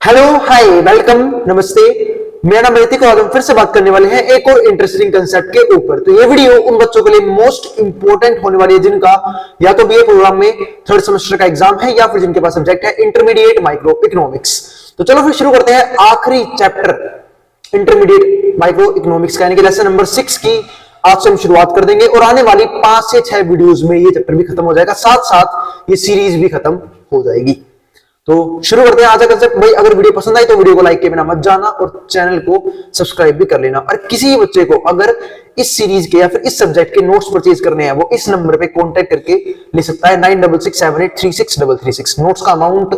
Hello hi welcome नमस्ते। मेरा नाम ऋतिक और हम फिर से बात करने वाले हैं एक और इंटरेस्टिंग कंसेप्ट के ऊपर। तो ये वीडियो उन बच्चों के लिए मोस्ट इंपोर्टेंट होने वाली है जिनका या तो बीए प्रोग्राम में थर्ड सेमेस्टर का एग्जाम है या फिर जिनके पास सब्जेक्ट है इंटरमीडिएट माइक्रो इकोनॉमिक्स। तो चलो फिर शुरू करते हैं आखिरी चैप्टर इंटरमीडिएट माइक्रो इकोनॉमिक्स का, यानी कि लेसन नंबर 6 की आज से हम शुरुआत कर देंगे और आने वाली 5 से 6 वीडियोस में ये चैप्टर भी खत्म हो जाएगा, साथ साथ ये सीरीज भी खत्म हो जाएगी। तो शुरू करते हैं आज का कंसेप्ट। भाई अगर वीडियो पसंद आई तो वीडियो को लाइक के बिना मत जाना और चैनल को सब्सक्राइब भी कर लेना। और किसी भी बच्चे को अगर इस सीरीज के या फिर इस सब्जेक्ट के नोट्स परचेज करने हैं वो इस नंबर पे कांटेक्ट करके ले सकता है 9667836336। नोट्स का अमाउंट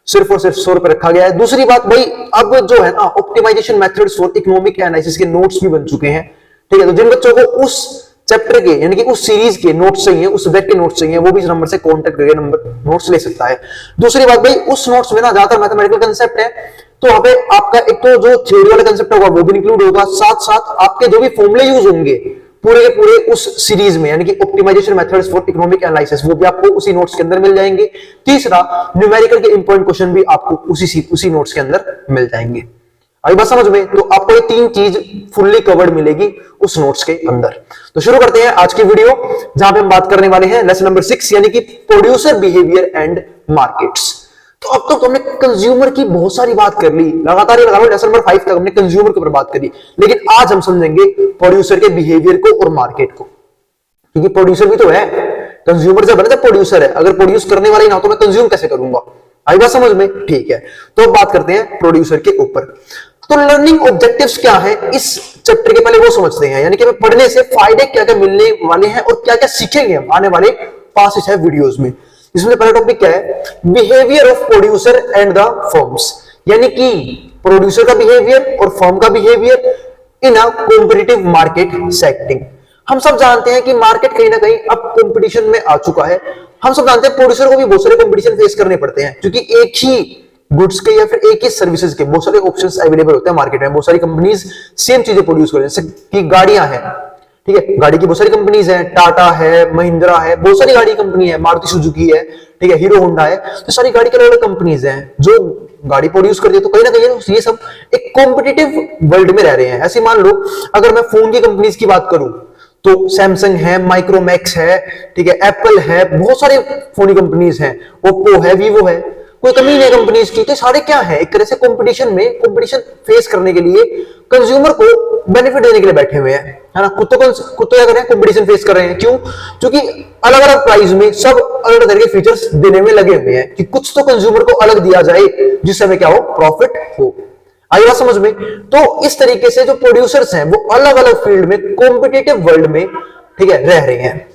सिर्फ और सिर्फ 100 रुपए रखा गया है। दूसरी बात भाई, अब जो है ना optimisation methods for economic analysis के नोट्स भी बन चुके हैं, ठीक है। तो जिन बच्चों को उस चैप्टर के यानी कि उस सीरीज के नोट्स चाहिए, उस सब्जेक्ट के नोट्स चाहिए, वो भी इस नंबर से कांटेक्ट करके नंबर नोट्स ले सकता है। दूसरी बात भाई, उस नोट्स में ना ज्यादातर मैथमेटिकल कंसेप्ट है, तो वहां पे आपका एक तो जो थ्योरी वाला कंसेप्ट होगा वो भी इंक्लूड होगा, साथ साथ आपके जो भी फॉर्मूले यूज होंगे पूरे के पूरे उस सीरीज में यानी कि optimisation methods for economic analysis वो भी आपको उसी नोट्स के अंदर मिल जाएंगे। तीसरा, न्यूमेरिकल के इंपॉर्टेंट क्वेश्चन भी आपको उसी नोट्स के अंदर मिल जाएंगे। अभी बात समझ में? तो आपको ये तीन चीज फुल्ली कवर्ड मिलेगी उस नोट्स के अंदर। तो शुरू करते हैं आज की वीडियो, जहां पे हम बात करने वाले हैं लेसन नंबर 6 यानी कि प्रोड्यूसर बिहेवियर एंड मार्केट्स। तो अब तक हमने कंज्यूमर की बहुत सारी बात कर ली, लगातार लेसन नंबर 5 तक हमने कंज्यूमर के ऊपर बात करी, लेकिन आज हम समझेंगे प्रोड्यूसर के बिहेवियर को और मार्केट को, क्योंकि प्रोड्यूसर भी तो है। कंज्यूमर जब बने तो प्रोड्यूसर है, अगर प्रोड्यूस करने वाला ही ना तो मैं कंज्यूम कैसे करूंगा? आई बात समझ में? ठीक है, तो बात करते हैं प्रोड्यूसर के ऊपर। तो लर्निंग ऑब्जेक्टिव्स क्या है इस चैप्टर के, पहले वो समझते हैं, यानी कि पढ़ने से फायदे क्या क्या मिलने वाले हैं और क्या क्या सीखेंगे हम आने वाले 5 से 6 वीडियोस में। इसमें पहला टॉपिक क्या है? Behaviour of producer and the firms, यानी कि प्रोड्यूसर का बिहेवियर और फर्म का behaviour in a competitive market setting. हम सब जानते हैं कि मार्केट कहीं ना कहीं अब कंपटीशन में आ चुका है। हम सब जानते हैं प्रोड्यूसर को भी बहुत सारे कंपटीशन फेस करने पड़ते हैं, क्योंकि एक ही गुड्स के या फिर एक ही सर्विसेज के बहुत सारे ऑप्शंस अवेलेबल होते हैं मार्केट में। बहुत सारी कंपनीज सेम चीजें प्रोड्यूस कर रही हैं, जैसे कि गाड़ियां हैं, ठीक है, गाड़ी की बहुत सारी कंपनीज हैं, टाटा है, महिंद्रा है, बहुत सारी गाड़ी कंपनी है, मारुति सुजुकी है, ठीक है, हीरो होंडा है। तो सारी गाड़ी के अलग अलग कंपनीज हैं जो गाड़ी प्रोड्यूस करती है। तो कहीं ना कहीं ये सब एक कॉम्पिटिटिव वर्ल्ड में रह रहे हैं। ऐसे मान लो अगर मैं फोन की कंपनीज की बात करूं तो सैमसंग है, माइक्रोमैक्स है, ठीक है, एप्पल है, बहुत सारे फोन की कंपनीज हैं, ओप्पो है, वीवो है, कोई कमी नहीं कंपनीज की। तो सारे क्या है, एक तरह से कंपटीशन फेस करने के लिए कंज्यूमर को बेनिफिट देने के लिए बैठे हुए हैं, है ना। कुत्तों क्या कर रहे हैं? कंपटीशन फेस कर रहे हैं। क्यों? क्योंकि अलग अलग प्राइस में सब अलग अलग तरह के फीचर्स देने में लगे हुए हैं कि कुछ तो कंज्यूमर को अलग दिया जाए जिससे हमें क्या हो, प्रॉफिट हो। आई बात समझ में? तो इस तरीके से जो प्रोड्यूसर्स हैं वो अलग अलग फील्ड में कॉम्पिटिटिव वर्ल्ड में, ठीक है, रह रहे हैं।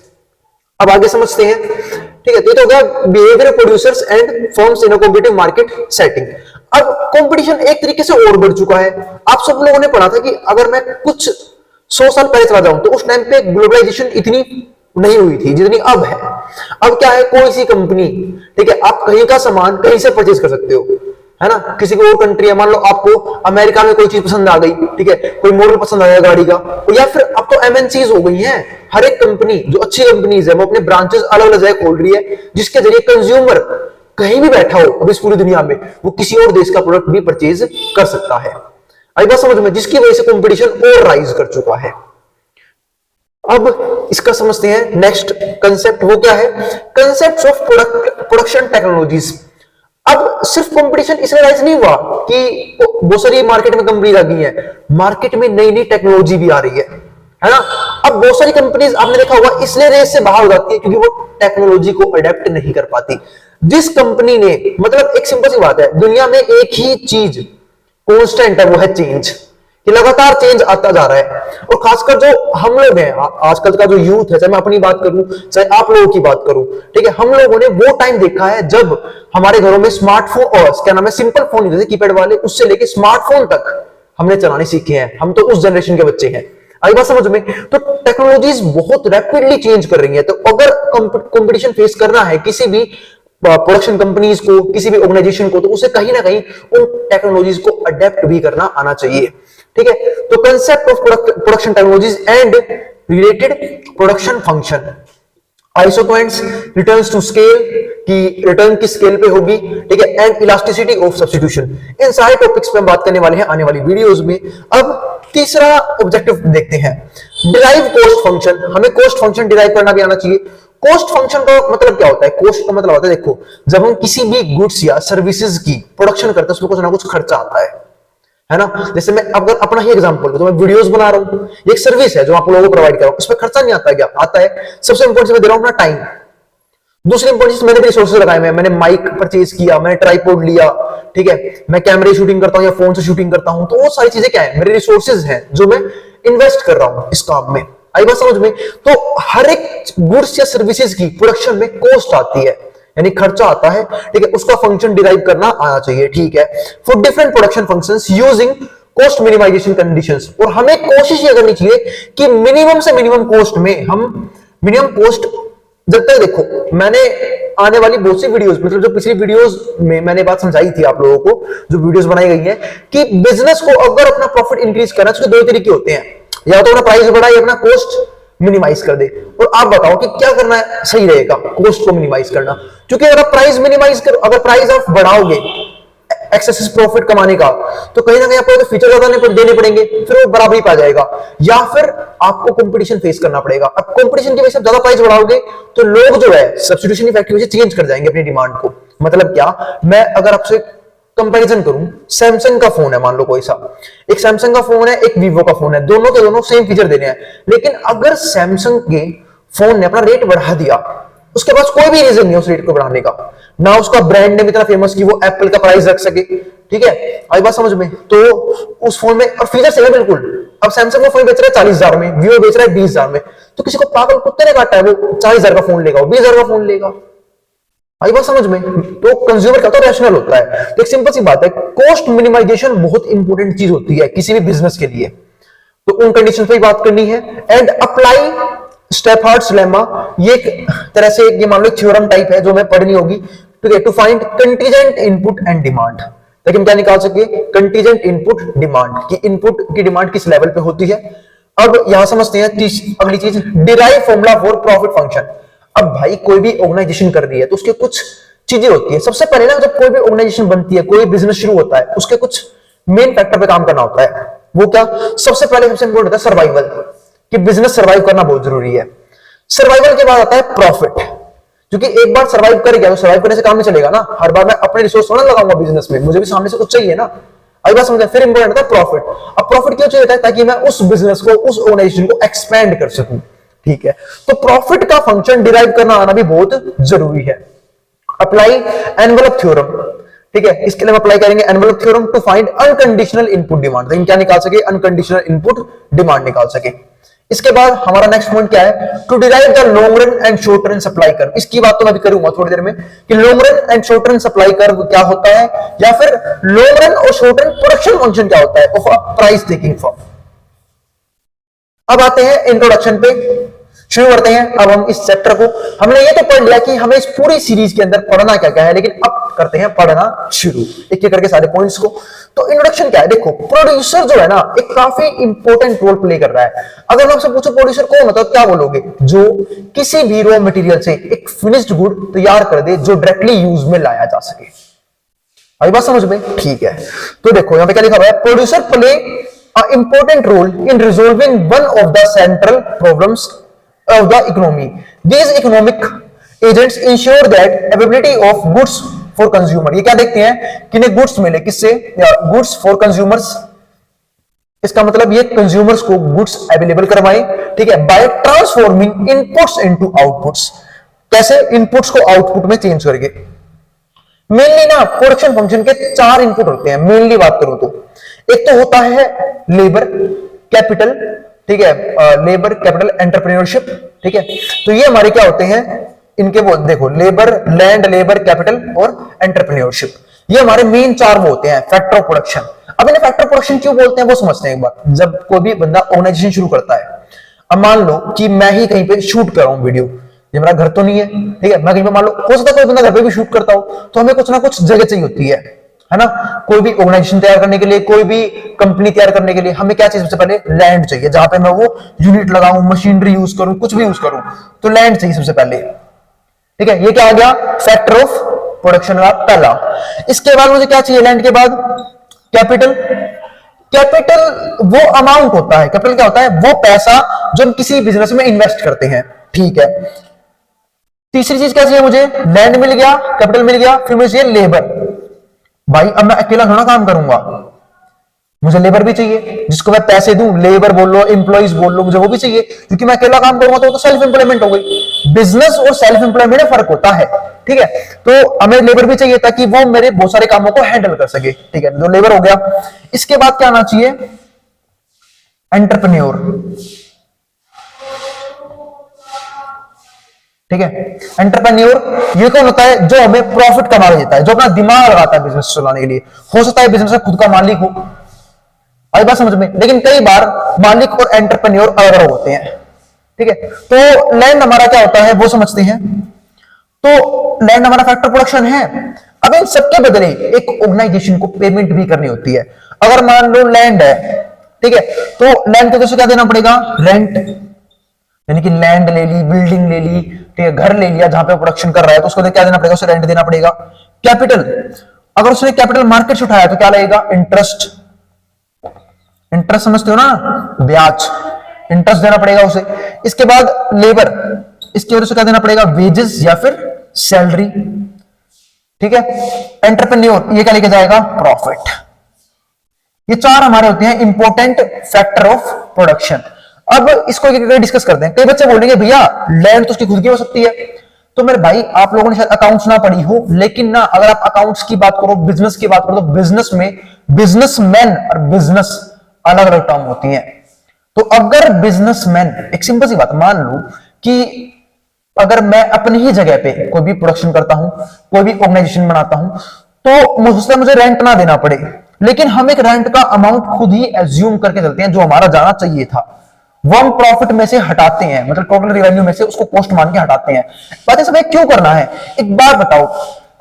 अब आगे समझते हैं, ठीक है। तो ये तो हो गया behaviour of producers and firms in a competitive market setting. अब कंपटीशन एक तरीके से और बढ़ चुका है। आप सब लोगों ने पढ़ा था कि अगर मैं कुछ 100 साल पहले चला जाऊं तो उस टाइम पे ग्लोबलाइजेशन इतनी नहीं हुई थी जितनी अब है। अब क्या है, कोई सी कंपनी, ठीक है, आप कहीं का सामान कहीं से परचेज कर सकते हो, है ना। किसी को और कंट्री है, मान लो आपको अमेरिका में कोई चीज पसंद आ गई, ठीक है, कोई मॉडल पसंद आया गाड़ी का, या फिर अब तो एमएनसीज हो गई हैं। हर एक कंपनी जो अच्छी कंपनीज है वो अपने ब्रांचेस अलग अलग जगह खोल रही है, जिसके जरिए कंज्यूमर कहीं भी बैठा हो अब इस पूरी दुनिया में वो किसी और देश का प्रोडक्ट भी परचेज कर सकता है। आई बात समझ में? जिसकी वजह से कंपटीशन और राइज कर चुका है। अब इसका समझते हैं नेक्स्ट कंसेप्ट, वो क्या है? Concept of production technologies. अब सिर्फ कंपटीशन इसलिए राइज नहीं हुआ कि बहुत सारी मार्केट में कंपनी आ गई है, मार्केट में नई नई टेक्नोलॉजी भी आ रही है ना। अब बहुत सारी कंपनीज आपने देखा होगा इसलिए रेस से बाहर हो जाती है क्योंकि वो टेक्नोलॉजी को अडेप्ट नहीं कर पाती। जिस कंपनी ने, मतलब एक सिंपल सी बात है, दुनिया में एक ही चीज कांस्टेंट है, वो है चेंज, कि लगातार चेंज आता जा रहा है। और खासकर जो हम लोग हैं, आजकल का जो यूथ है, चाहे मैं अपनी बात करूं चाहे आप लोगों की बात करूं, ठीक है, हम लोगों ने वो टाइम देखा है जब हमारे घरों में स्मार्टफोन और क्या नाम है, सिंपल फोन जैसे कीपैड वाले, उससे लेके स्मार्टफोन तक हमने चलाने सीखे हैं। हम तो उस जनरेशन के बच्चे हैं। आई बात समझ में? तो टेक्नोलॉजीज बहुत रैपिडली चेंज कर रही है। तो अगर कंपटीशन फेस करना है किसी भी प्रोडक्शन कंपनीज को, किसी भी ऑर्गेनाइजेशन को, तो उसे कहीं ना कहीं उन टेक्नोलॉजीज को अडेप्ट भी करना आना चाहिए, ठीक है। तो concept of production technologies and related production function. Iso points, returns to scale की रिटर्न की स्केल पे होगी, ठीक है, एंड इलास्टिसिटी ऑफ सब्स्टिट्यूशन। इन सारे टॉपिक्स पे हम बात करने वाले हैं आने वाली वीडियोस में। अब तीसरा ऑब्जेक्टिव देखते हैं, डिराइव कोस्ट फंक्शन। हमें कोस्ट फंक्शन डिराइव करना भी आना चाहिए। कोस्ट फंक्शन का मतलब क्या होता है? कोस्ट का मतलब होता है, देखो, जब हम किसी भी गुड्स या सर्विसेज की प्रोडक्शन करते हैं उसमें कुछ ना कुछ खर्चा आता है ना। जैसे मैं अगर अपना ही एग्जांपल दूं, तो मैं वीडियोस बना रहा हूं, ये एक सर्विस है जो आप लोगों को प्रोवाइड कर रहा हूं, इसमें खर्चा नहीं आता, क्या आता है? सबसे इंपॉर्टेंट मैं दे रहा हूं अपना टाइम। दूसरी इंपॉर्टेंट चीज, मैंने भी रिसोर्सेज लगाए हैं, मैंने माइक परचेज किया, मैंने ट्राइपॉड लिया, ठीक है, मैं कैमरे शूटिंग करता हूं या फोन से शूटिंग करता हूं, तो वो सारी चीजें क्या है? मेरे रिसोर्सेज हैं जो मैं इन्वेस्ट कर रहा हूं इस काम में। आई बात समझ में? तो हर एक गुड्स या सर्विसेज की प्रोडक्शन में कॉस्ट आती है, यानी खर्चा आता है, ठीक है, उसका फंक्शन डिराइव करना आना चाहिए, ठीक है। For different production functions using cost minimisation conditions, और हमें कोशिश ये करनी चाहिए कि मिनिमम से मिनिमम कॉस्ट में हम मिनिमम कॉस्ट, जब तक देखो मैंने आने वाली बहुत सी वीडियोस, मतलब जो पिछली वीडियोस में मैंने बात समझाई थी आप लोगों को, जो वीडियोस बनाई गई है, कि बिजनेस को अगर अपना प्रॉफिट इंक्रीज करना है, उसके दो तरीके होते हैं, या तो अपना प्राइस बढ़ाए या अपना कॉस्ट मिनिमाइज कर दे। और आप बताओ कि क्या करना है सही रहेगा कॉस्ट को मिनिमाइज करना, क्योंकि अगर आप प्राइस मिनिमाइज करो, अगर प्राइस आप बढ़ाओगे एक्सेसिव प्रॉफिट कमाने का, तो कहीं ना कहीं आपको फीचर ज्यादा देने पड़ेंगे, फिर वो बराबरी पा जाएगा, या फिर आपको कंपटीशन फेस करना पड़ेगा। अब कंपटीशन की वजह से ज्यादा प्राइस बढ़ाओगे तो लोग जो है सब्स्टिट्यूशन इफेक्ट की वजह से चेंज कर जाएंगे अपनी डिमांड को। मतलब क्या, मैं अगर आपसे कंपैरिजन करूं, सैमसंग का फोन है, मान लो कोई सा, एक सैमसंग का फोन है, एक वीवो का फोन है, दोनों के दोनों सेम फीचर देने हैं, लेकिन अगर सैमसंग के फोन ने अपना रेट बढ़ा दिया, उसके पास कोई भी रीजन नहीं है उस रेट को बढ़ाने का, ना उसका ब्रांड नेम इतना फेमस कि वो एप्पल का प्राइस रख सके, ठीक है, आई बात समझ में? तो उस फोन में और फीचर है बिल्कुल, अब सैमसंग का फोन बेच रहा है 40,000 में, वीवो बेच रहा है 20,000 में, तो किसी को पागल कुत्ते ने काटा है, वो 40,000 का फोन लेगा, वो 20,000 का फोन लेगा। आई बात समझ में? तो कंज्यूमर क्या होता है? रैशनल होता है। तो एक सिंपल सी बात है, कॉस्ट मिनिमाइजेशन बहुत इंपॉर्टेंट चीज होती है किसी भी बिजनेस के लिए, तो उन कंडीशंस पे बात करनी है। एंड अप्लाई स्टेफार्ड्स लेमा, ये एक तरह से ये मान लो थ्योरम टाइप है जो हमें पढ़नी होगी, ठीक है, to find contingent input and demand, ताकि हम क्या निकाल सके? कंटीजेंट इनपुट डिमांड, की इनपुट की डिमांड किस लेवल पे होती है। अब यहां समझते हैं अगली चीज, derive formula for profit function. अब भाई कोई भी ऑर्गेनाइजेशन कर रही है तो उसके कुछ चीजें होती है। सबसे पहले ना, जब कोई भी ऑर्गेनाइजेशन बनती है, कोई बिजनेस शुरू होता है, उसके कुछ मेन फैक्टर पे काम करना होता है। वो क्या? सबसे पहले सबसे इंपॉर्टेंट होता है सर्वाइवल, कि बिजनेस सर्वाइव करना बहुत जरूरी है। सर्वाइवल के बाद आता है प्रॉफिट, क्योंकि एक बार सर्वाइव कर गया तो सर्वाइव करने से काम नहीं चलेगा ना, हर बार मैं अपने रिसोर्स थोड़ा लगाऊंगा बिजनेस में, मुझे भी सामने से कुछ चाहिए ना। आई बात समझ? फिर इंपॉर्टेंट होता है प्रॉफिट। अब प्रॉफिट क्यों चाहिए? ताकि मैं उस बिजनेस को, उस ऑर्गेनाइजेशन को एक्सपेंड कर सकूं, ठीक है। तो प्रॉफिट का फंक्शन डिराइव करना आना भी बहुत जरूरी है। अप्लाई एनवेलप थ्योरम, ठीक है, इसके लिए हम अप्लाई करेंगे envelope theorem to find unconditional input demand, तो क्या निकाल सके? अनकंडीशनल इनपुट डिमांड निकाल सके। इसके बाद हमारा नेक्स्ट पॉइंट क्या है? To derive the long run and short run supply curve. इसकी बात तो मैं भी करूंगा थोड़ी देर में, कि long run and short run supply curve क्या होता है, या फिर लॉन्ग रन और शॉर्ट रन प्रोडक्शन फंक्शन क्या होता है of a price taking firm. अब आते हैं इंट्रोडक्शन पे, शुरू करते हैं अब हम इस चैप्टर को। हमने ये तो पढ़ लिया कि हमें इस पूरी सीरीज के अंदर पढ़ना क्या क्या है, लेकिन अब करते हैं पढ़ना शुरू, एक एक करके सारे पॉइंट्स को। तो इंट्रोडक्शन क्या है? देखो, प्रोड्यूसर जो है ना, एक काफी इंपॉर्टेंट रोल प्ले कर रहा है। अगर मैं आपसे पूछूं प्रोड्यूसर कौन होता है, क्या बोलोगे? जो किसी भी रॉ मटेरियल से एक फिनिश्ड गुड तैयार कर दे जो डायरेक्टली यूज में लाया जा सके। आई बात समझ में? ठीक है। तो देखो यहां पे क्या लिखा हुआ है, producer play a important role in resolving one of the central problems of the economy. These economic agents ensure that availability of goods for consumer. ये क्या देखते हैं कि इन्हें गुड्स मिले, किससे? Goods for consumers. इसका मतलब ये कंज्यूमर्स को गुड्स अवेलेबल करवाएं, ठीक है, bye transforming inputs into outputs. कैसे? इनपुट्स को आउटपुट में चेंज करके। मेनली ना प्रोडक्शन फंक्शन के 4 इनपुट होते हैं, मेनली बात करूं तो। एक तो होता है लेबर कैपिटल, ठीक है, लेबर कैपिटल एंटरप्रेन्योरशिप, ठीक है। तो ये हमारे क्या होते हैं इनके, वो देखो, लेबर, लैंड, लेबर कैपिटल और एंटरप्रेन्योरशिप, ये हमारे मेन 4 वो होते हैं फैक्टर ऑफ प्रोडक्शन। अब इन्हें फैक्टर प्रोडक्शन क्यों बोलते हैं वो समझते हैं एक बार। जब कोई भी बंदा ऑर्गेनाइजेशन शुरू करता है, अब मान लो कि मैं ही कहीं पे शूट कर रहा हूं वीडियो, ये मेरा घर तो नहीं है, ठीक है, मैं कहीं पे, मान लो हो सकता है कोई बंदा घर पे भी शूट करता हो, तो हमें कुछ ना कुछ जगह चाहिए होती है, है ना। कोई भी ऑर्गेनाइजेशन तैयार करने के लिए, कोई भी कंपनी तैयार करने के लिए हमें क्या चाहिए? सबसे पहले लैंड चाहिए, जहां पे मैं वो यूनिट लगाऊं, मशीनरी यूज करूं, कुछ भी यूज करूं, तो लैंड चाहिए सबसे पहले। ठीक है, ये क्या आ गया? फैक्टर ऑफ प्रोडक्शन का पहला। इसके बाद मुझे क्या चाहिए? लैंड के बाद कैपिटल। कैपिटल वो अमाउंट होता है, कैपिटल क्या होता है? वो पैसा जो हम किसी बिजनेस में इन्वेस्ट करते हैं। ठीक है, तीसरी चीज क्या चाहिए मुझे? लैंड मिल गया, कैपिटल मिल गया, फिर मुझे लेबर। भाई अब मैं अकेला थोड़ा काम करूंगा, मुझे लेबर भी चाहिए, जिसको मैं पैसे दूं। लेबर बोल लो, एम्प्लॉइज बोल लो, मुझे वो भी चाहिए, क्योंकि मैं अकेला काम करूंगा तो सेल्फ एम्प्लॉयमेंट हो गई। बिजनेस और सेल्फ एम्प्लॉयमेंट में फर्क होता है। ठीक है, तो हमें लेबर भी चाहिए ताकि वो मेरे बहुत सारे कामों को हैंडल कर सके। ठीक है, तो लेबर हो गया। इसके बाद क्या आना चाहिए? एंटरप्रेन्योर। ठीक है, एंटरप्रेन्योर ये कौन होता है? जो हमें प्रॉफिट कमा देता है, जो अपना दिमाग लगाता है बिजनेस चलाने के लिए। हो सकता है बिजनेस का खुद का मालिक हो, आई बात समझ में, लेकिन कई बार मालिक और एंटरप्रेन्योर अलग अलग होते हैं। ठीक है, तो लैंड हमारा क्या होता है वो समझते हैं। तो लैंड हमारा फैक्टर प्रोडक्शन है। अब इन सबके बदले एक ऑर्गेनाइजेशन को पेमेंट भी करनी होती है। अगर मान लो लैंड है, ठीक है, तो लैंड को क्या देना पड़ेगा? रेंट, यानी कि लैंड ले ली, बिल्डिंग ले ली, ठीक है, घर ले लिया जहां पे प्रोडक्शन कर रहा है, तो उसको क्या देना पड़ेगा? उसे रेंट देना पड़ेगा। कैपिटल, अगर उसने कैपिटल मार्केट से उठाया तो क्या लगेगा? इंटरेस्ट। इंटरेस्ट समझते हो ना? ब्याज, इंटरेस्ट देना पड़ेगा उसे। इसके बाद लेबर, इसकी वजह से क्या देना पड़ेगा? वेजेस या फिर सैलरी। ठीक है, एंटरप्रेन्योर ये क्या लेके जाएगा? प्रॉफिट। ये चार हमारे होते हैं इंपॉर्टेंट फैक्टर ऑफ प्रोडक्शन। अब इसको डिस्कस करते हैं। कई बच्चे बोलेंगे भैया लैंड तो उसकी खुद की हो सकती है। तो मेरे भाई आप लोगों ने शायद अकाउंट्स ना पढ़ी हो, लेकिन ना अगर आप अकाउंट्स की बात करो, बिजनेस की बात करो, तो बिजनेस में बिजनेसमैन और बिजनेस अलग अलग टर्म होती हैं। तो अगर बिजनेसमैन, एक सिंपल सी बात मान लो कि अगर मैं अपनी ही जगह पे कोई भी प्रोडक्शन करता हूं, कोई भी ऑर्गेनाइजेशन बनाता हूं, तो मुझे रेंट ना देना पड़े, लेकिन हम एक रेंट का अमाउंट खुद ही एज्यूम करके चलते हैं जो हमारा जाना चाहिए था, वो हम प्रॉफिट में से हटाते हैं, मतलब टोटल रेवेन्यू में से उसको कॉस्ट मान के हटाते हैं। बात सब क्यों करना है? एक बार बताओ,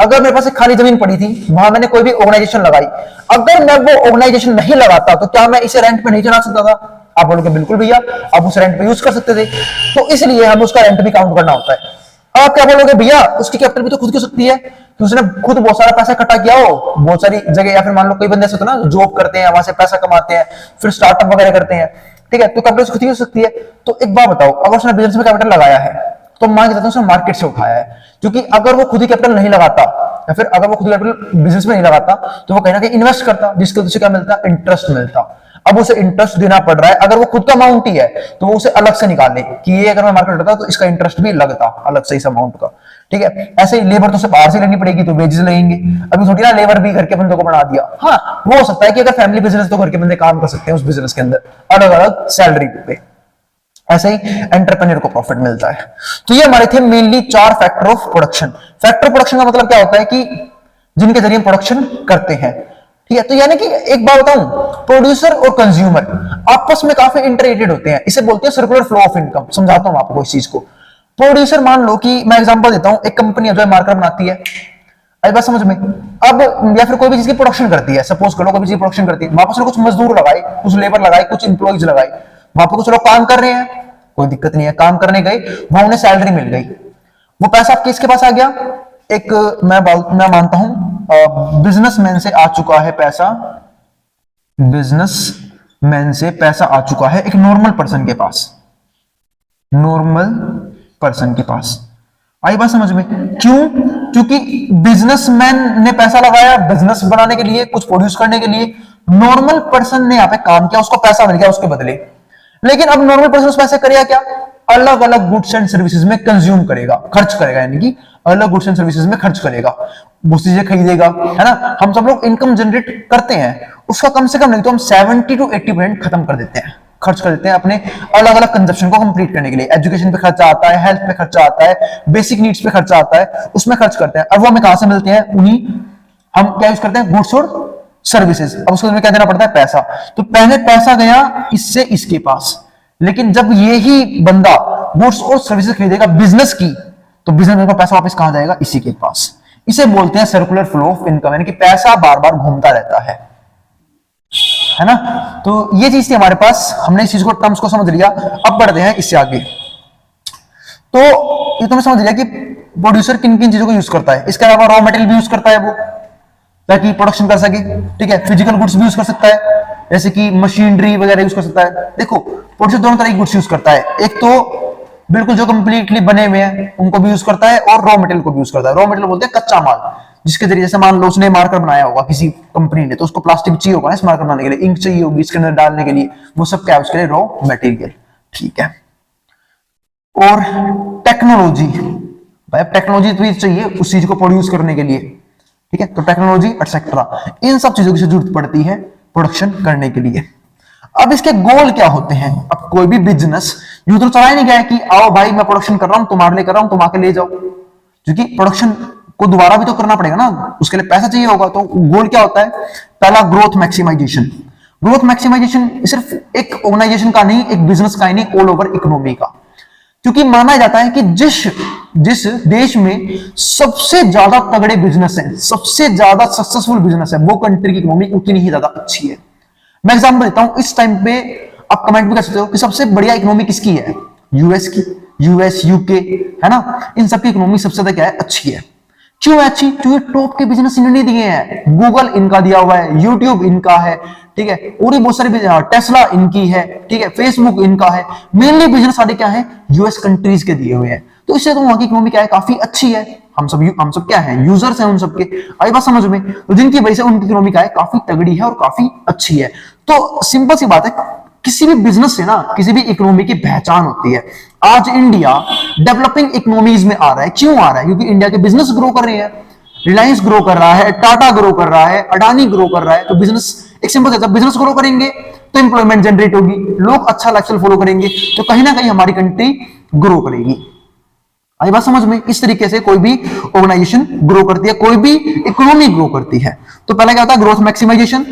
अगर मेरे पास एक खाली जमीन पड़ी थी, वहां मैंने कोई भी ऑर्गेनाइजेशन लगाई, अगर मैं वो ऑर्गेनाइजेशन नहीं लगाता तो क्या मैं इसे रेंट पे नहीं चला सकता था? आप बोलोगे बिल्कुल भैया, आप उस रेंट पे यूज कर सकते थे। तो इसलिए हमें उसका रेंट भी काउंट करना होता है। आप क्या बोलोगे भैया उसकी कैपिटल भी तो खुद की हो सकती है, तो उसने खुद बहुत सारा पैसा इकट्ठा किया हो बहुत सारी जगह, या फिर मान लो कई बंदे ऐसे होते हैं ना जॉब करते हैं, वहां से पैसा कमाते हैं, फिर स्टार्टअप वगैरह करते हैं। ठीक है, तो कैपिटल खुद की हो सकती है। तो एक बात बताओ, अगर उसने बिजनेस में कैपिटल लगाया है तो मान के चलते हैं उसने मार्केट से उठाया है, क्योंकि अगर वो खुद ही कैपिटल नहीं लगाता या फिर अगर वो खुद कैपिटल बिजनेस में नहीं लगाता तो वो कहीं ना कहीं इन्वेस्ट करता, जिसके वजह से क्या मिलता? इंटरेस्ट मिलता। अब उसे इंटरेस्ट देना पड़ रहा है, अगर वो खुद का अमाउंट ही है तो वो उसे अलग से निकाले कि ये अगर मैं मार्केट करता तो इसका इंटरेस्ट भी लगता अलग से इस अमाउंट का। ठीक है, ऐसे ही लेबर तो उसे बाहर से लेनी पड़ेगी तो वेजेस लगेंगे। अभी थोड़ी ना लेबर भी घर के बंदों को बना दिया। हाँ, वो हो सकता है कि अगर फैमिली बिजनेस तो घर के बंदे काम कर सकते हैं उस बिजनेस के अंदर अलग अलग सैलरी पे। ऐसे ही एंटरप्रेन्योर को प्रॉफिट मिलता है। तो ये हमारे थे mainly 4 factor of production. Factor production का मतलब क्या होता है कि जिनके जरिए प्रोडक्शन करते हैं। ठीक है, तो यानी कि एक बात बताऊं, प्रोड्यूसर और कंज्यूमर आपस में काफी इंटररिलेटेड होते हैं। इसे बोलते हैं सर्कुलर फ्लो ऑफ इनकम। समझाता हूं आपको इस चीज को। प्रोड्यूसर, मान लो कि मैं एग्जांपल देता हूं, एक कंपनी है जो मार्कर बनाती है, आई बात समझ में। अब या फिर कोई भी चीज की प्रोडक्शन करती है, सपोज करो कोई भी चीज प्रोडक्शन करती है, वहां पर कुछ मजदूर लगाए, कुछ लेबर लगाए, कुछ इंप्लॉइज लगाए, वहां पर कुछ लोग काम कर रहे हैं, कोई दिक्कत नहीं है, काम करने गए, वहां उन्हें सैलरी मिल गई, वो पैसा आप किसके पास आ गया? एक मैं मानता हूं बिजनेसमैन से आ चुका है पैसा, बिजनेसमैन से पैसा आ चुका है एक नॉर्मल पर्सन के पास, नॉर्मल पर्सन के पास। आई बात समझ में? क्यों? क्योंकि बिजनेसमैन ने पैसा लगाया बिजनेस बनाने के लिए, कुछ प्रोड्यूस करने के लिए, नॉर्मल पर्सन ने यहां पे काम किया, उसको पैसा मिल गया उसके बदले। लेकिन अब नॉर्मल पर्सन उस पैसे करेगा क्या? अलग अलग गुड्स एंड सर्विसेज में कंज्यूम करेगा, खर्च करेगा, यानी कि अलग गुड्स एंड सर्विसेज में खर्च करेगा, वो चीजें खरीदेगा, है ना। हम सब लोग इनकम जनरेट करते हैं, उसका कम से कम नहीं तो हम 70 to 80% खत्म कर देते हैं, खर्च कर देते हैं अपने अलग अलग कंजप्शन को कंप्लीट करने के लिए। एजुकेशन पे खर्चा आता है, हेल्थ पे खर्चा आता है, बेसिक नीड्स पे खर्चा आता है, उसमें खर्च करते हैं। अब वो हमें कहां से मिलते हैं? उन्हीं हम क्या यूज करते हैं? गुड्स और सर्विसेज। अब उसको क्या देना पड़ता है? पैसा। तो पहले पैसा गया इससे इसके पास, लेकिन जब ये ही बंदा गुड्स और सर्विसेज खरीदेगा बिजनेस की, तो बिजनेस का पैसा वापस कहां जाएगा? इसी के पास। इसे बोलते हैं सर्कुलर फ्लो ऑफ इनकम, यानी कि पैसा बार बार घूमता रहता है ना। तो ये चीज थी हमारे पास, हमने इस चीज को टर्म्स को समझ लिया। अब बढ़ते हैं इससे आगे। तो ये तुमने समझ लिया कि प्रोड्यूसर किन किन चीजों को यूज करता है। इसके अलावा रॉ मटेरियल भी यूज करता है वो, ताकि प्रोडक्शन कर सके, ठीक है। फिजिकल गुड्स भी यूज कर सकता है, जैसे कि मशीनरी वगैरह यूज कर सकता है। देखो प्रोड्यूसर दोनों तरह की गुड्स यूज करता है, एक तो बिल्कुल जो कंप्लीटली बने हुए हैं उनको भी यूज करता है, और रॉ मटेरियल को भी यूज करता है। रॉ मटेरियल बोलते हैं कच्चा माल, जिसके जरिए जैसे मान लो उसने मार्कर बनाया होगा किसी कंपनी ने, तो उसको प्लास्टिक चाहिए होगा ना इस मार्कर बनाने के लिए, इंक चाहिए होगी इसके अंदर डालने के लिए, वो सब क्या है उसके लिए रॉ मटेरियल, ठीक है। और टेक्नोलॉजी, भाई टेक्नोलॉजी तो चाहिए उस चीज को प्रोड्यूस करने के लिए, ठीक है। तो टेक्नोलॉजी एटसेट्रा, इन सब चीजों की जरूरत पड़ती है प्रोडक्शन करने के लिए। अब इसके गोल क्या होते हैं। अब कोई भी बिजनेस यूं तो चलाया नहीं गया है कि आओ भाई मैं प्रोडक्शन कर रहा हूं तुम्हारे लिए कर रहा हूं तुम आके ले जाओ, क्योंकि प्रोडक्शन को दोबारा भी तो करना पड़ेगा ना, उसके लिए पैसा चाहिए होगा। तो गोल क्या होता है, पहला ग्रोथ मैक्सिमाइजेशन। ग्रोथ मैक्सिमाइजेशन सिर्फ एक ऑर्गेनाइजेशन का नहीं, एक बिजनेस का ही नहीं, ऑल ओवर इकोनॉमी का। क्योंकि माना जाता है कि जिस देश में सबसे ज्यादा तगड़े बिजनेस है, सबसे ज्यादा सक्सेसफुल बिजनेस है, वो कंट्री की इकोनॉमी उतनी ही ज्यादा अच्छी है। मैं एग्जांपल देता हूं, इस टाइम पे आप कमेंट भी कर सकते हो कि सबसे बढ़िया इकोनॉमी किसकी है, यूएस की, यूएस यूके, है ना। इन सबकी इकोनॉमी सबसे ज्यादा क्या है, अच्छी है। क्यों अच्छी, क्योंकि टॉप के बिजनेस इन्होंने दिए हैं। गूगल इनका दिया हुआ है, यूट्यूब इनका है, ठीक है, और भी बहुत सारे, टेस्ला इनकी है, ठीक है, फेसबुक इनका है। मेनली बिजनेस सारे क्या है, यूएस कंट्रीज के दिए हुए हैं। तो इससे तो वहां की इकोनॉमी क्या है, काफी अच्छी है। हम सब क्या है, यूजर्स हैं उन सबके, आई बात समझ में। तो जिनकी वजह से उनकी इकोनॉमी क्या है, काफी तगड़ी है और काफी अच्छी है। तो सिंपल सी बात है, किसी भी बिजनेस से ना किसी भी इकोनॉमी की पहचान होती है। आज इंडिया डेवलपिंग इकोनॉमीज में आ रहा है, क्यों आ रहा है, क्योंकि इंडिया के बिजनेस ग्रो कर रहे हैं। रिलायंस ग्रो कर रहा है, टाटा ग्रो कर रहा है, अडानी ग्रो कर रहा है। तो बिजनेस एक सिंपल जब बिजनेस ग्रो करेंगे तो इंप्लॉयमेंट जनरेट होगी, लोग अच्छा लाइफस्टाइल फॉलो करेंगे, तो कहीं ना कहीं हमारी कंट्री ग्रो करेगी। आई बात समझ में। इस तरीके से कोई भी ऑर्गेनाइजेशन ग्रो करती है, कोई भी इकोनॉमी ग्रो करती है। तो पहला क्या होता है, ग्रोथ मैक्सिमाइजेशन।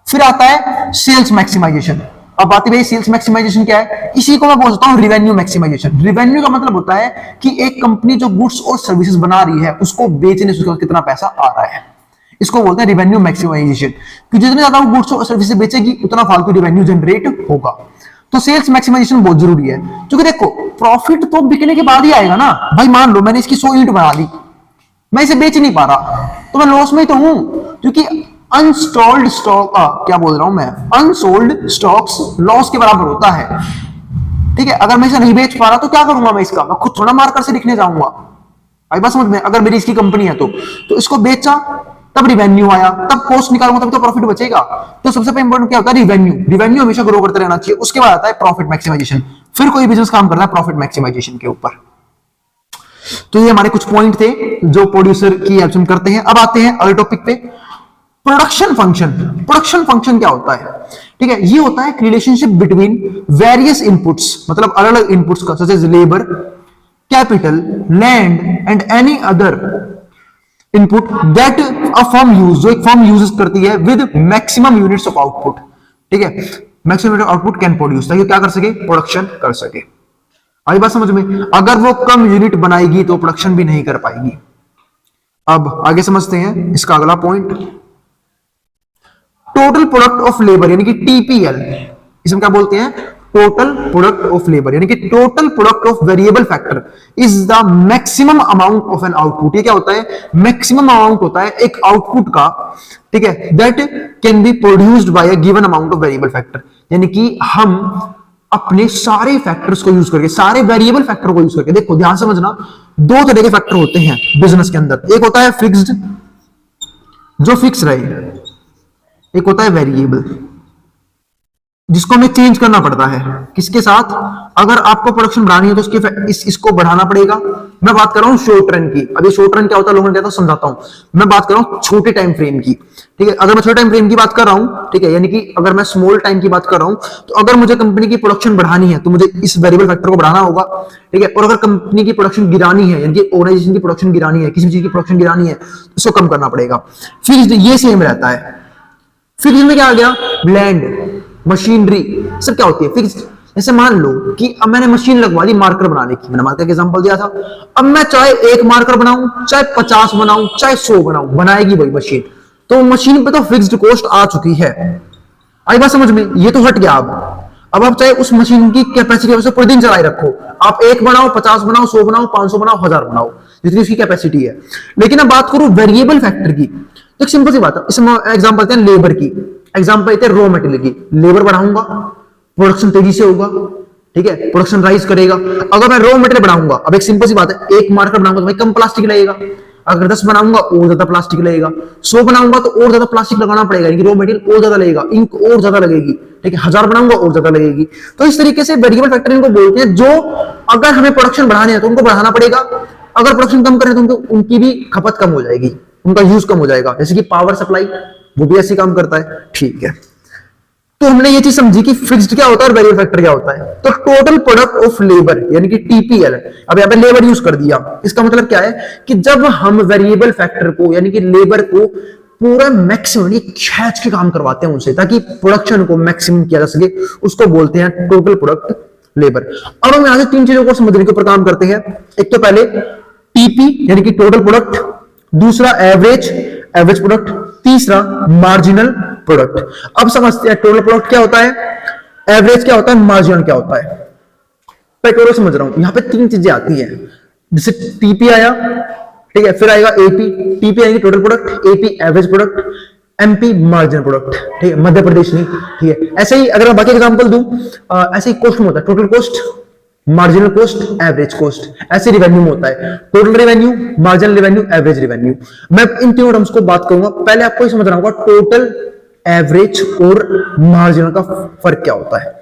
फिर आता है सेल्स मैक्सिमाइजेशन। अब बात है सेल्स मैक्सिमाइजेशन क्या है, इसी को मैं बोलता हूं रिवेन्यू मैक्सिमाइजेशन। रिवेन्यू का मतलब होता है कि एक कंपनी जो गुड्स और सर्विसेज बना रही है उसको बेचने से कितना पैसा आ रहा है, इसको बोलते हैं रिवेन्यू मैक्सिमाइजेशन। कि जितने ज्यादा वो गुड्स और सर्विसेज बेचेगी उतना फालतू रिवेन्यू जनरेट होगा। तो सेल्स मैक्सिमाइजेशन बहुत जरूरी है, क्योंकि देखो प्रॉफिट तो बिकने के बाद ही आएगा ना। भाई मान लो मैंने इसकी 100 यूनिट बना ली, मैं इसे बेच नहीं पा रहा, तो मैं लॉस में ही तो हूं, क्योंकि अनसोल्ड स्टॉक, क्या बोल रहा हूं मैं, अनसोल्ड स्टॉक्स लॉस के बराबर होता है, ठीक है। अगर मैं इसे नहीं बेच पा रहा तो क्या करूंगा मैं इसका, मैं खुद थोड़ा मार्कर से लिखने जाऊंगा। आई बात समझ में। अगर मेरी इसकी कंपनी है तो इसको बेचा, तब रिवेन्यू आया, तब कॉस्ट निकालूंगा, तब तो प्रॉफिट बचेगा। तो सबसे पहले इंपॉर्टेंट क्या होता है, रिवेन्यू। रिवेन्यू हमेशा ग्रो करते रहना चाहिए। उसके बाद आता है प्रॉफिट मैक्सिमाइजेशन। फिर कोई बिजनेस काम करना है प्रॉफिट मैक्सिमाइजेशन के ऊपर। तो ये हमारे कुछ पॉइंट थे जो प्रोड्यूसर की हेल्प से करते हैं। अब आते हैं अगले टॉपिक पे, प्रोडक्शन फंक्शन। प्रोडक्शन फंक्शन क्या होता है, ठीक है, ये होता है रिलेशनशिप बिटवीन वेरियस इनपुट्स, मतलब अलग अलग इनपुट्स का, such as labour, capital, land and any other input that a firm use, जो एक फर्म यूज करती है with maximum units of output, ठीक है, maximum unit of output can produce, ताकि क्या कर सके, प्रोडक्शन कर सके। आई बात समझ में। अगर वो कम यूनिट बनाएगी तो प्रोडक्शन भी नहीं कर पाएगी। अब आगे समझते हैं इसका अगला point, total product of labour, यानी कि टीपीएल। इसमें क्या बोलते हैं, टोटल प्रोडक्ट ऑफ लेबर, यानी कि total product of variable factor is the maximum amount of an output. ये क्या होता है, मैक्सिमम अमाउंट होता है एक आउटपुट का, ठीक है, that can be produced by a given amount of variable factor. यानी कि हम अपने सारे फैक्टर्स को यूज करके, सारे वेरिएबल फैक्टर को यूज करके, देखो ध्यान समझना, दो तरह के फैक्टर होते हैं बिजनेस के अंदर। एक होता है फिक्स्ड, जो फिक्स रहे, एक होता है वेरिएबल, जिसको हमें चेंज करना पड़ता है। किसके साथ, अगर आपको प्रोडक्शन बढ़ानी है तो इसको बढ़ाना पड़ेगा। मैं बात कर रहा हूं शॉर्ट रन की। अभी शॉर्ट रन क्या होता है, लोगों ने कहता है, समझाता हूं। मैं बात कर रहा हूं छोटे टाइम फ्रेम की, ठीक है। अगर मैं छोटे टाइम फ्रेम की बात कर रहा हूं, ठीक है, यानी कि अगर मैं स्मॉल टाइम की बात कर रहा हूं, तो अगर मुझे कंपनी की प्रोडक्शन बढ़ानी है तो मुझे इस वेरिएबल फैक्टर को बढ़ाना होगा, ठीक है। और अगर कंपनी की प्रोडक्शन गिरानी है, यानी कि ऑर्गेनाइजेशन की प्रोडक्शन गिरानी है, किसी चीज की प्रोडक्शन गिरानी है, तो इसको कम करना पड़ेगा। फिक्स्ड ये सेम रहता है। फिर इसमें क्या आ गया, लैंड, मशीनरी, सब क्या होती है, फिक्स्ड। जैसे मान लो कि अब मैंने मशीन लगवा दी मार्कर बनाने की, मैंने मार्कर का एग्जांपल दिया था। अब मैं चाहे एक मार्कर बनाऊं, चाहे 50 बनाऊं, चाहे 100 बनाऊं, बनाएगी वही मशीन। तो मशीन पे तो फिक्स्ड कॉस्ट आ चुकी है। आई बात समझ में? ये तो हट गया। अब आप चाहे उस मशीन की कैपेसिटी से पूरे दिन चलाए रखो, आप एक बनाओ, 50 बनाओ, 100 बनाओ, 500 बनाओ, 1000 बनाओ, जितनी उसकी कैपेसिटी है। लेकिन अब बात करूं वेरिएबल फैक्टर की, तो एक सिंपल सी बात है। इसमें एग्जांपल देते हैं लेबर की, एग्जांपल देते हैं रॉ मटेरियल की। लेबर बढ़ाऊंगा, प्रोडक्शन तेजी से होगा, ठीक है, प्रोडक्शन राइज करेगा। अगर मैं रॉ मटेरियल बढ़ाऊंगा, अब एक सिंपल सी बात है, एक मार्कर बनाऊंगा तो भाई कम प्लास्टिक लगेगा। अगर 10 बनाऊंगा और ज्यादा प्लास्टिक लगेगा, 100 बनाऊंगा तो और ज्यादा प्लास्टिक लगाना पड़ेगा, यानी रॉ मटेरियल और ज्यादा लगेगा, इंक और ज्यादा लगेगी, ठीक है, 1000 बनाऊंगा और ज्यादा लगेगी। तो इस तरीके से वेरिएबल फैक्टर इनको बोलते हैं, जो अगर हमें प्रोडक्शन बढ़ाने हैं तो उनको बढ़ाना पड़ेगा, अगर प्रोडक्शन कम करें तो उनकी भी खपत कम हो जाएगी, उनका यूज कम हो जाएगा। जैसे कि पावर सप्लाई, वो भी ऐसे काम करता है, ठीक है। तो हमने ये चीज समझी कि फिक्स्ड क्या होता है और वेरिएबल फैक्टर क्या होता है। तो टोटल प्रोडक्ट ऑफ लेबर यानी कि टीपीएल, अब यहां पे लेबर यूज कर दिया, इसका मतलब क्या है कि जब हम वेरिएबल फैक्टर को यानी कि लेबर को पूरा मैक्सिमम खींच के काम करवाते हैं उनसे, ताकि प्रोडक्शन को मैक्सिमम किया जा सके, उसको बोलते हैं टोटल प्रोडक्ट लेबर। अब हम यहां से 3 चीजों को समझने के ऊपर काम करते हैं। एक तो पहले टीपी यानी कि टोटल प्रोडक्ट, दूसरा एवरेज प्रोडक्ट, तीसरा मार्जिनल प्रोडक्ट। अब समझते हैं टोटल प्रोडक्ट क्या होता है, एवरेज क्या होता है, मार्जिनल क्या होता है। टोटल समझ रहा हूं, यहां पे 3 चीजें आती हैं, जैसे टीपी आया, ठीक है, फिर आएगा एपी, टीपी यानी total product, AP average product, MP marginal product, ठीक है, मध्य प्रदेश नहीं, ठीक है। ऐसे ही अगर मैं बाकी एग्जांपल दूं, ऐसे ही कॉस्ट में होता है total cost, marginal cost, average cost, ऐसे रिवेन्यू में होता है total revenue, marginal revenue, average revenue. मैं इन तीनों टर्म्स को बात करूंगा, पहले आपको समझना होगा टोटल, एवरेज और मार्जिनल का फर्क क्या होता है।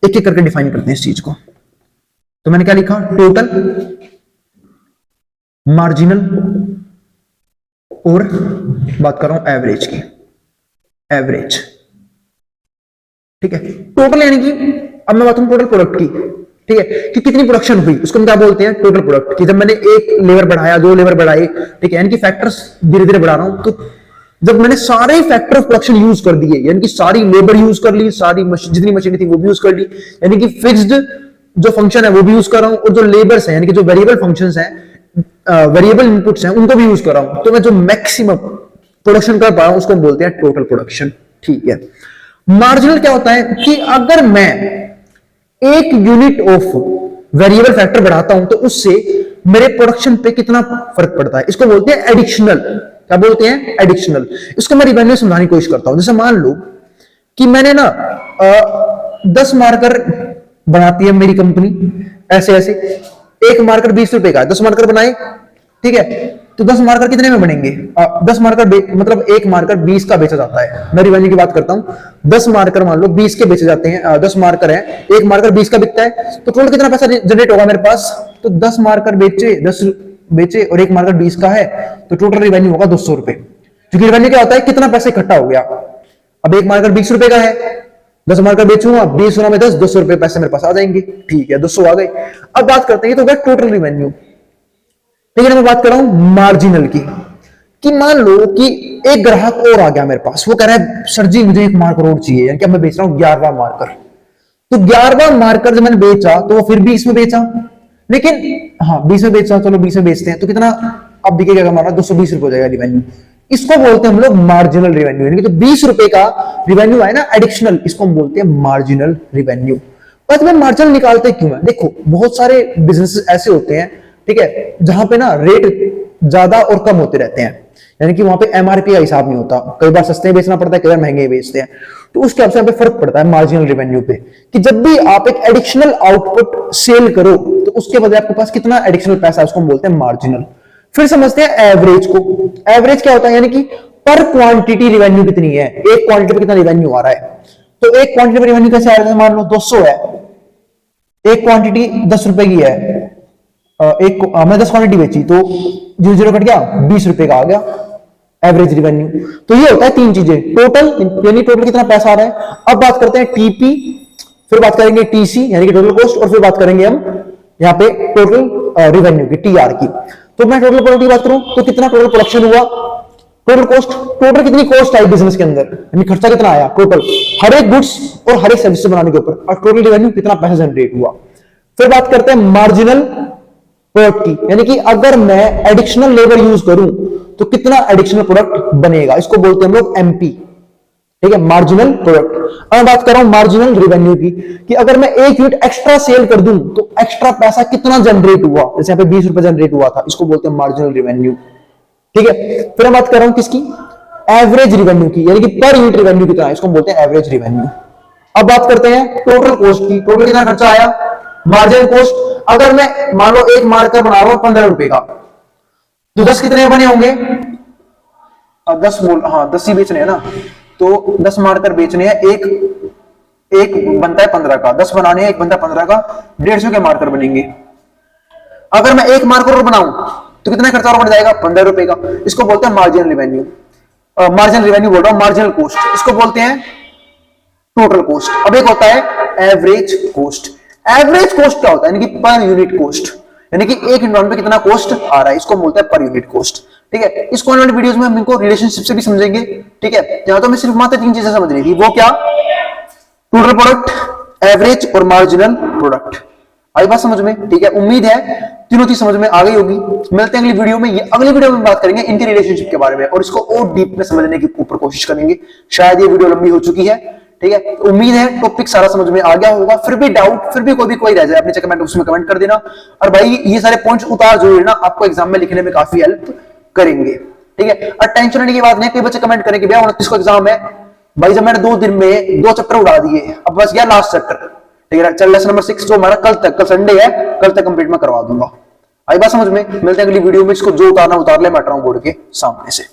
एक एक करके डिफाइन करते हैं इस चीज को। तो मैंने क्या लिखा, टोटल, मार्जिनल और बात कर रहा हूं एवरेज की, एवरेज, ठीक है। टोटल यानी कि अब मैं बात करूं टोटल प्रोडक्ट की, ठीक है, कि कितनी प्रोडक्शन हुई, उसको हम क्या बोलते हैं, टोटल प्रोडक्ट। कि जब मैंने एक लेबर बढ़ाया, 2 लेबर बढ़ाए, ठीक है, यानी कि फैक्टर्स धीरे धीरे बढ़ा रहा हूं, तो जब मैंने सारे फैक्टर ऑफ प्रोडक्शन यूज कर दिए, यानी कि सारी लेबर यूज कर ली, सारी जितनी मशीन थी वो भी यूज कर ली, यानी कि फिक्स्ड जो फंक्शन है वो भी यूज कर रहा हूं, और जो लेबर्स है यानी कि जो वेरिएबल फंक्शंस हैं, वेरिएबल इनपुट्स हैं, उनको भी यूज कर रहा हूं, तो मैं जो मैक्सिमम प्रोडक्शन कर पा रहा हूं उसको हम बोलते हैं टोटल प्रोडक्शन, ठीक है। मार्जिनल क्या होता है कि अगर मैं एक यूनिट ऑफ वेरिएबल फैक्टर बढ़ाता हूं तो उससे मेरे प्रोडक्शन पे कितना फर्क पड़ता है, इसको बोलते हैं एडिशनल। क्या बोलते हैं, एडिशनल। इसको मैं रिवेन्यू समझाने की कोशिश करता हूं। जैसे मान लो कि मैंने ना 10 मार्कर बनाती है मेरी कंपनी, ऐसे ऐसे, एक मार्कर 20 रुपए का, 10 मार्कर बनाए, ठीक है, तो 10 मार्कर कितने में बनेंगे, 10 मार्कर मतलब एक मार्कर 20 का बेचा जाता है। मैं रिवेन्यू की बात करता हूं, 10 मार्कर मान लो 20 के बेचे जाते हैं, 10 मार्कर है, एक मार्कर 20 का बिकता है, तो टोटल कितना पैसा जनरेट होगा मेरे पास, तो 10 मार्कर बेचे, 10 बेचे और एक मार्कर 20 का है, तो टोटल रिवेन्यू होगा 200 रुपए। क्योंकि रिवेन्यू क्या होता है, कितना पैसा इकट्ठा हो गया। अब एक मार्कर 20 रुपए का है, 10 मार्कर बेचूंगा, 20 में 10, 200 रुपए पैसे मेरे पास आ जाएंगे, ठीक है, 200 आ गए। अब बात करते हैं, तो होगा टोटल रिवेन्यू। लेकिन मैं बात कर रहा हूं मार्जिनल की, कि मान लो कि एक ग्राहक और आ गया मेरे पास, वो कह रहा है सर जी मुझे एक मार्कर और चाहिए, यानी कि मैं बेच रहा हूं 11वां मार्कर। तो 11वां मार्कर जब मैंने बेचा तो वो फिर 20 में बेचा, लेकिन हाँ 20 में बेचा, चलो 20 में बेचते हैं, तो कितना अब बिकेगा हमारा, 220 रुपए हो जाएगा रिवेन्यू। इसको बोलते हैं हम लोग मार्जिनल रिवेन्यू, यानी कि जो 20 रुपए का रिवेन्यू है ना एडिशनल, इसको हम बोलते हैं मार्जिनल रिवेन्यू। बस में मार्जिनल निकालते क्यों है, देखो बहुत सारे बिजनेस ऐसे होते हैं, ठीक है, जहां पे ना रेट ज्यादा और कम होते रहते हैं, यानी कि वहां पे एमआरपी का हिसाब नहीं होता, कई बार सस्ते बेचना पड़ता है, कई बार महंगे बेचते हैं, तो उसके हिसाब से फर्क पड़ता है मार्जिनल रेवेन्यू पे, कि जब भी आप एक एडिशनल आउटपुट सेल करो तो उसके बदले आपके पास कितना एडिशनल पैसा है, उसको हम बोलते हैं मार्जिनल। फिर समझते हैं एवरेज को। एवरेज क्या होता है, यानी कि पर क्वांटिटी रेवेन्यू कितनी है, एक क्वांटिटी पे कितना रेवेन्यू आ रहा है। तो एक क्वांटिटी पे रेवेन्यू कैसे आ रहा है, मान लो 200 है, एक क्वांटिटी 10 रुपए की है, मैं 10 क्वांटिटी बेची तो 0 कट गया, 20 रुपए का आ गया एवरेज रिवेन्यू। तो ये होता है 3 चीजें, टोटल यानी टोटल कितना पैसा आ रहा है। अब बात करते हैं टीपी, फिर बात करेंगे टीसी यानी कि टोटल कॉस्ट, और फिर बात करेंगे हम यहाँ पे टोटल रिवेन्यू की, टीआर की। तो मैं टोटल प्रोडक्ट की बात करूं तो कितना टोटल प्रोडक्शन हुआ, टोटल कॉस्ट, टोटल कितनी कॉस्ट आई बिजनेस के अंदर, यानी खर्चा कितना आया टोटल हर एक गुड्स और हर एक सर्विस बनाने के ऊपर, और टोटल रेवेन्यू कितना पैसा जनरेट हुआ। फिर बात करते हैं मार्जिनल प्रोडक्ट की, यानी कि अगर मैं एडिशनल लेबर यूज करूं तो कितना एडिशनल प्रोडक्ट बनेगा, इसको बोलते हैं हम लोग एमपी। ठीक है, मार्जिनल प्रोडक्ट। अब मैं बात कर रहा हूं मार्जिनल रेवेन्यू की, कि अगर मैं 1 यूनिट एक्स्ट्रा सेल कर दूं तो एक्स्ट्रा पैसा कितना जनरेट हुआ, जैसे यहाँ पे 20 रुपए जनरेट हुआ था, इसको बोलते हैं मार्जिनल रेवेन्यू। ठीक है, फिर मैं बात कर रहा हूं किसकी, एवरेज रेवेन्यू की, यानी कि पर यूनिट रेवेन्यू कितना है, इसको बोलते हैं एवरेज रेवेन्यू। अब बात करते हैं टोटल कॉस्ट की, टोटल कितना खर्चा आया, मार्जिनल कॉस्ट। अगर मैं मान लो एक मार्कर बना रहा हूं 15 रुपए का, तो 10 कितने बने होंगे, 10 मोल, हाँ 10 ही बेचने हैं ना, तो 10 मार्कर बेचने हैं, एक बनता है 15 का, 10 बनाने हैं, एक बनता है 15 का, 150 के मार्कर बनेंगे। अगर मैं एक मार्कर और बनाऊं तो कितना खर्चा और बढ़ जाएगा, 15 रुपए का, इसको बोलते हैं मार्जिनल रेवेन्यू। मार्जिनल रेवेन्यू बोल रहा हूं, मार्जिनल कॉस्ट, इसको बोलते हैं टोटल कॉस्ट। अब एक होता है एवरेज कॉस्ट। एवरेज कॉस्ट क्या होता है, यानी कि पर यूनिट कॉस्ट, यानी कि एक यूनिट पे कितना कॉस्ट आ रहा है, इसको बोलते हैं पर यूनिट कॉस्ट। ठीक है, इसको आने वाली वीडियोस में हम इनको रिलेशनशिप से भी समझेंगे। ठीक है, यहां तो हमें सिर्फ मात्र 3 चीजें समझनी थी, वो क्या, टोटल प्रोडक्ट, एवरेज और मार्जिनल प्रोडक्ट। आई बात समझ में? ठीक है, उम्मीद है तीनों चीज समझ में आ गई होगी। मिलते हैं अगली वीडियो में, ये अगली वीडियो में बात करेंगे इनके रिलेशनशिप के बारे में और इसको और डीप में समझने की ऊपर कोशिश करेंगे। शायद ये वीडियो लंबी हो चुकी है। ठीक है, उम्मीद है टॉपिक सारा समझ में आ गया होगा। फिर भी डाउट, फिर भी कोई रह जाए अपने कमेंट बॉक्स में कमेंट कर देना। और भाई ये सारे पॉइंट्स उतार जरूर ना, आपको एग्जाम में लिखने में काफी हेल्प करेंगे। ठीक है, और टेंशन लेने की बात नहीं, कई बच्चे कमेंट करेंगे भैया 29 को एग्जाम है, भाई जब मैंने 2 दिन में 2 चैप्टर उड़ा दिए, अब बस गया लास्ट चैप्टर। ठीक है, चल लेसन नंबर 6 जो हमारा कल संडे है, कल तक कंप्लीट मैं करवा दूंगा। आई बात समझ में? मिलते हैं अगली वीडियो में, इसको जो उतारना उतार ले, मैं हट रहा हूं बोर्ड के सामने से।